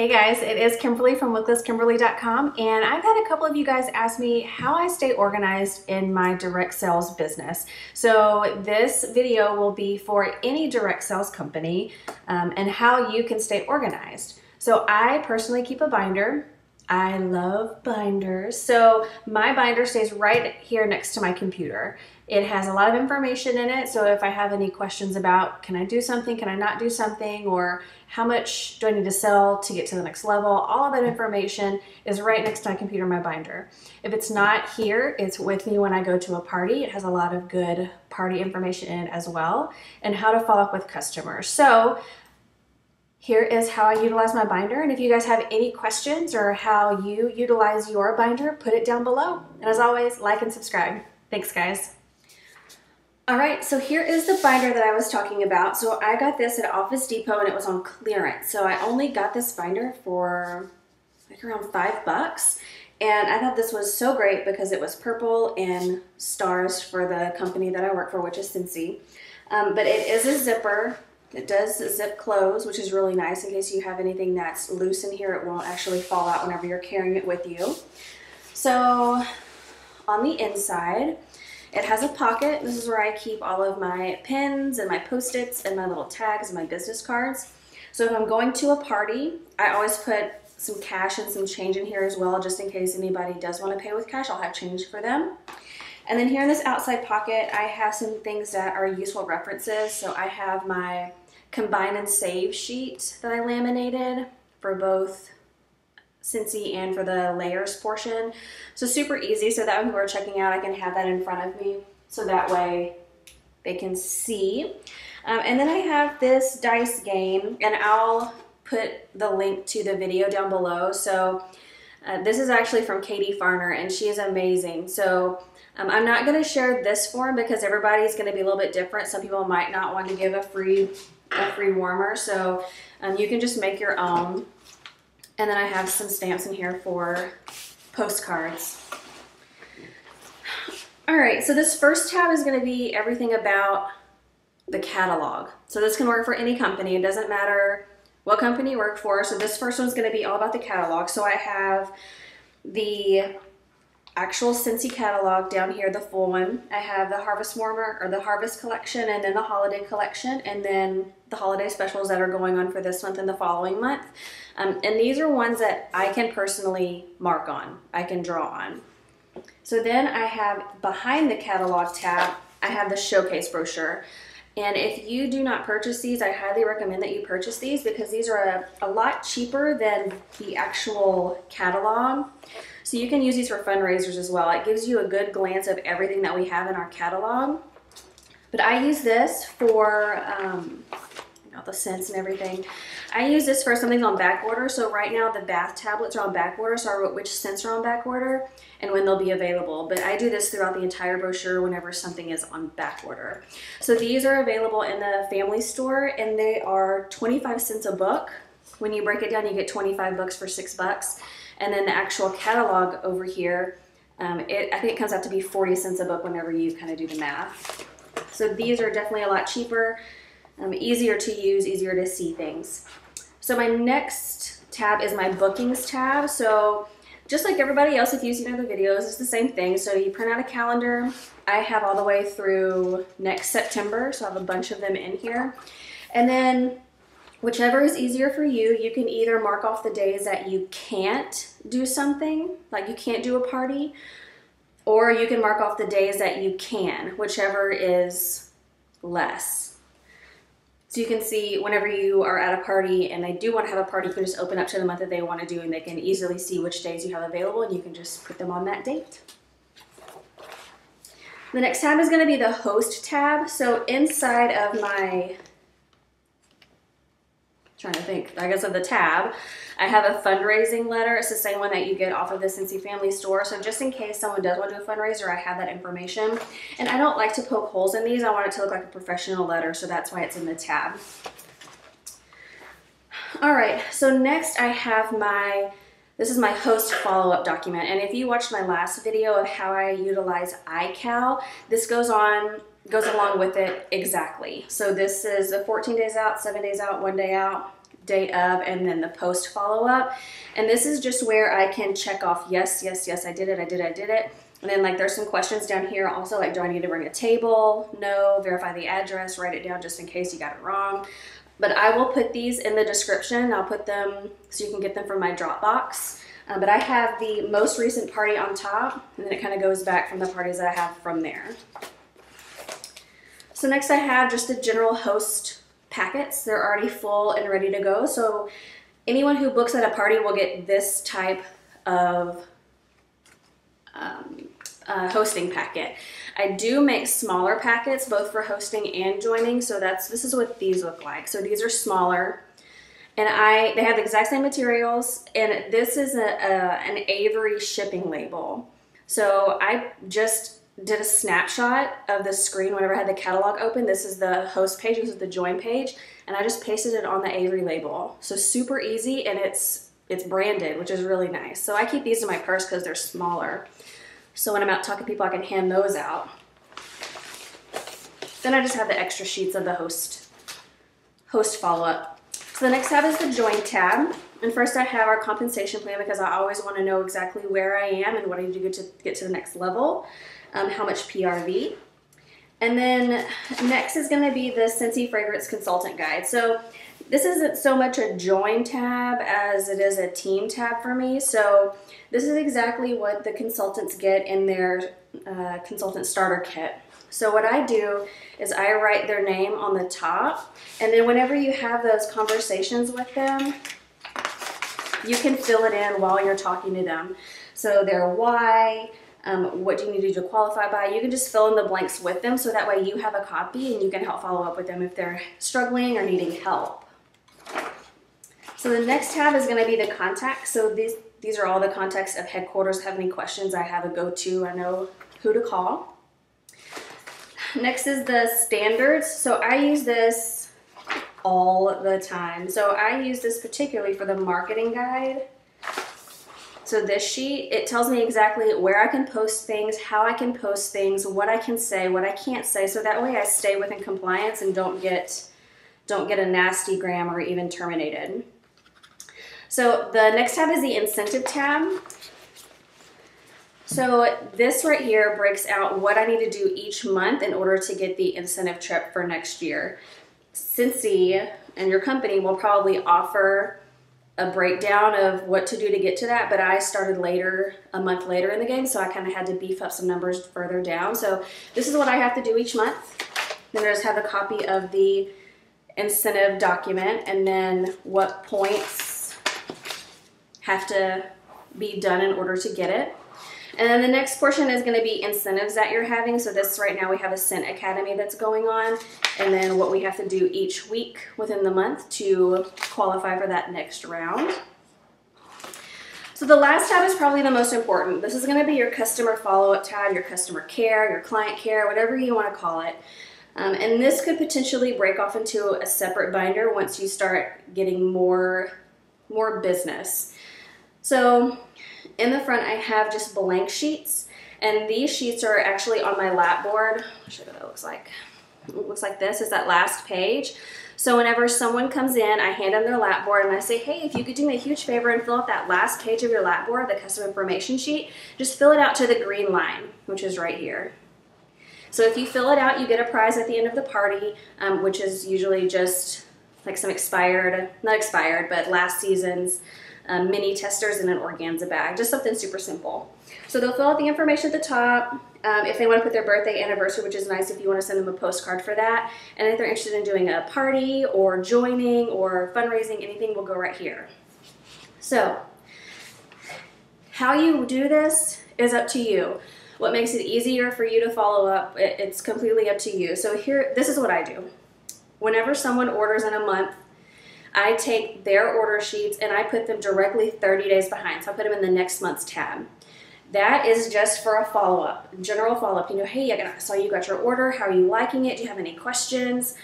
Hey guys, it is Kimberly from WitlessKimberly.com, and I've had a couple of you guys ask me how I stay organized in my direct sales business. So this video will be for any direct sales company and how you can stay organized. So I personally keep a binder. I love binders. So my binder stays right here next to my computer. It has a lot of information in it, so if I have any questions about can I do something, can I not do something, or how much do I need to sell to get to the next level, all of that information is right next to my computer in my binder. If it's not here, it's with me when I go to a party. It has a lot of good party information in it as well, and how to follow up with customers. So here is how I utilize my binder, and if you guys have any questions or how you utilize your binder, put it down below. And as always, like and subscribe. Thanks, guys. All right, so here is the binder that I was talking about. So I got this at Office Depot and it was on clearance. So I only got this binder for like around $5. And I thought this was so great because it was purple and stars for the company that I work for, which is Cincy. But it is a zipper. It does zip close, which is really nice in case you have anything that's loose in here. It won't actually fall out whenever you're carrying it with you. So on the inside, it has a pocket. This is where I keep all of my pens and my Post-its and my little tags and my business cards. So if I'm going to a party, I always put some cash and some change in here as well, just in case anybody does want to pay with cash. I'll have change for them. And then here in this outside pocket, I have some things that are useful references. So I have my combine and save sheet that I laminated for both Cincy and for the layers portion. So super easy, so that when we're checking out, I can have that in front of me so that way they can see. And then I have this dice game, and I'll put the link to the video down below. So this is actually from Katie Farner, and she is amazing. So I'm not going to share this form because everybody's going to be a little bit different. Some people might not want to give a free warmer, so you can just make your own. And then I have some stamps in here for postcards. All right, so this first tab is going to be everything about the catalog. So this can work for any company. It doesn't matter what company you work for. So this first one's going to be all about the catalog. So I have the actual Cincy catalog down here, the full one. I have the Harvest Warmer, or the Harvest collection, and then the Holiday collection, and then the holiday specials that are going on for this month and the following month. And these are ones that I can personally mark on, I can draw on. So then I have behind the catalog tab, I have the showcase brochure. And if you do not purchase these, I highly recommend that you purchase these because these are a lot cheaper than the actual catalog. So you can use these for fundraisers as well. It gives you a good glance of everything that we have in our catalog. But I use this for the scents and everything. I use this for something on back order. So right now the bath tablets are on back order, so I wrote which scents are on back order and when they'll be available. But I do this throughout the entire brochure whenever something is on back order. So these are available in the family store, and they are 25 cents a book. When you break it down, you get 25 books for $6. And then the actual catalog over here, I think it comes out to be 40 cents a book whenever you kind of do the math. So these are definitely a lot cheaper. Easier to use, easier to see things. So my next tab is my bookings tab. So just like everybody else, if you've seen other videos, it's the same thing. So you print out a calendar. I have all the way through next September, so I have a bunch of them in here. And then whichever is easier for you, you can either mark off the days that you can't do something, like you can't do a party, or you can mark off the days that you can, whichever is less. So you can see whenever you are at a party and they do want to have a party, you can just open up to the month that they want to do, and they can easily see which days you have available, and you can just put them on that date. The next tab is going to be the host tab. So inside of my, trying to think, I guess of the tab, I have a fundraising letter. It's the same one that you get off of the Cincy Family Store. So just in case someone does want to do a fundraiser, I have that information. And I don't like to poke holes in these. I want it to look like a professional letter, so that's why it's in the tab. All right, so next I have this is my host follow-up document. And if you watched my last video of how I utilize iCal, this goes along with it exactly. So this is the 14 days out, 7 days out, 1 day out. day of, and then the post follow-up. And this is just where I can check off, yes, yes, yes, I did it, I did it, I did it. And then like there's some questions down here also, like, do I need to bring a table? No. Verify the address, write it down just in case you got it wrong. But I will put these in the description. I'll put them so you can get them from my Dropbox. But I have the most recent party on top, and then it kind of goes back from the parties that I have from there. So next I have just the general host packets. They're already full and ready to go. So anyone who books at a party will get this type of hosting packet. I do make smaller packets both for hosting and joining. So this is what these look like. So these are smaller. And they have the exact same materials, and this is an Avery shipping label. So I just did a snapshot of the screen whenever I had the catalog open. This is the host page, this is the join page, and I just pasted it on the Avery label. So super easy, and it's branded, which is really nice. So I keep these in my purse because they're smaller. So when I'm out talking to people, I can hand those out. Then I just have the extra sheets of the host follow-up. So the next tab is the join tab. And first I have our compensation plan because I always want to know exactly where I am and what I need to get to the next level, how much PRV. And then next is going to be the Scentsy Fragrance Consultant Guide. So this isn't so much a join tab as it is a team tab for me. So this is exactly what the consultants get in their consultant starter kit. So what I do is I write their name on the top, and then whenever you have those conversations with them, you can fill it in while you're talking to them. So their why, what do you need to do to qualify by, you can just fill in the blanks with them so that way you have a copy and you can help follow up with them if they're struggling or needing help. So the next tab is going to be the contacts. So these are all the contacts of headquarters. Have any questions, I have a go-to, I know who to call. Next is the standards. So I use this all the time. So I use this particularly for the marketing guide. So this sheet, it tells me exactly where I can post things, how I can post things, what I can say, what I can't say. So that way I stay within compliance and don't get a nasty gram or even terminated. So the next tab is the incentive tab. So this right here breaks out what I need to do each month in order to get the incentive trip for next year. Scentsy and your company will probably offer a breakdown of what to do to get to that, but I started later, a month later in the game, so I kind of had to beef up some numbers further down. So this is what I have to do each month. Then I just have a copy of the incentive document and then what points have to be done in order to get it. And then the next portion is going to be incentives that you're having. So this right now we have a Scent Academy that's going on, and then what we have to do each week within the month to qualify for that next round. So the last tab is probably the most important. This is going to be your customer follow-up tab, your customer care, your client care, whatever you want to call it. And this could potentially break off into a separate binder once you start getting more business. So in the front, I have just blank sheets, and these sheets are actually on my lap board. I'll show you what that looks like. It looks like this is that last page. So whenever someone comes in, I hand them their lap board and I say, hey, if you could do me a huge favor and fill out that last page of your lap board, the customer information sheet, just fill it out to the green line, which is right here. So if you fill it out, you get a prize at the end of the party, which is usually just like some not expired, but last season's mini testers in an organza bag, just something super simple. So they'll fill out the information at the top. If they want to put their birthday, anniversary, which is nice if you want to send them a postcard for that. And if they're interested in doing a party or joining or fundraising, anything will go right here. So how you do this is up to you. What makes it easier for you to follow up, it's completely up to you. So here, this is what I do. Whenever someone orders in a month, I take their order sheets and I put them directly 30 days behind. So I put them in the next month's tab. That is just for a follow-up, general follow-up. You know, hey, I saw you got your order. How are you liking it? Do you have any questions?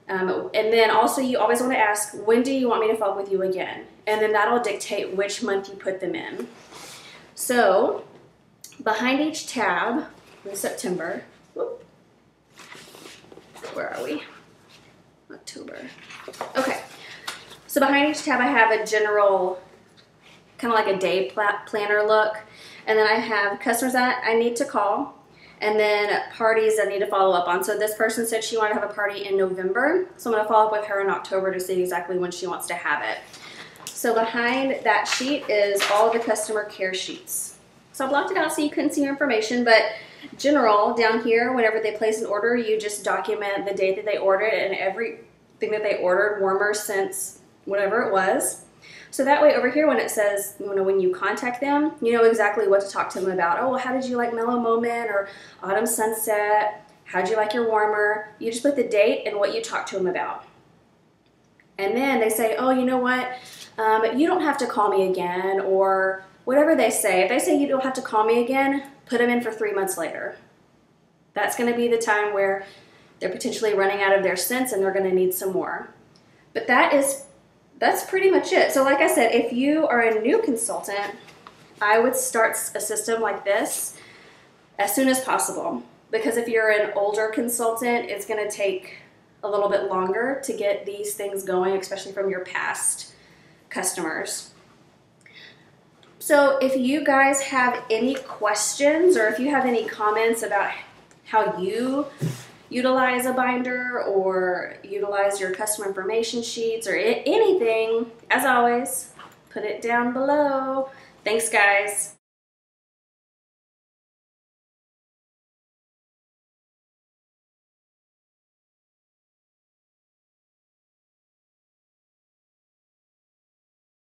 And then also you always want to ask, when do you want me to follow up with you again? And then that'll dictate which month you put them in. So behind each tab in September, where are we? October. Okay. So behind each tab I have a general, kind of like a day planner look. And then I have customers that I need to call, and then parties I need to follow up on. So this person said she wanted to have a party in November, so I'm gonna follow up with her in October to see exactly when she wants to have it. So behind that sheet is all of the customer care sheets. So I blocked it out so you couldn't see your information, but general down here, whenever they place an order, you just document the date that they ordered and everything that they ordered, warmer, scents, whatever it was. So that way over here when it says, when you contact them, you know exactly what to talk to them about. Oh, well, how did you like Mellow Moment or Autumn Sunset? How'd you like your warmer? You just put the date and what you talked to them about. And then they say, oh, you know what? You don't have to call me again, or whatever they say. If they say you don't have to call me again, put them in for 3 months later. That's going to be the time where they're potentially running out of their scents and they're going to need some more. But that's pretty much it. So like I said, if you are a new consultant, I would start a system like this as soon as possible. Because if you're an older consultant, it's going to take a little bit longer to get these things going, especially from your past customers. So if you guys have any questions, or if you have any comments about how you utilize a binder or utilize your customer information sheets or anything, as always, put it down below. Thanks, guys.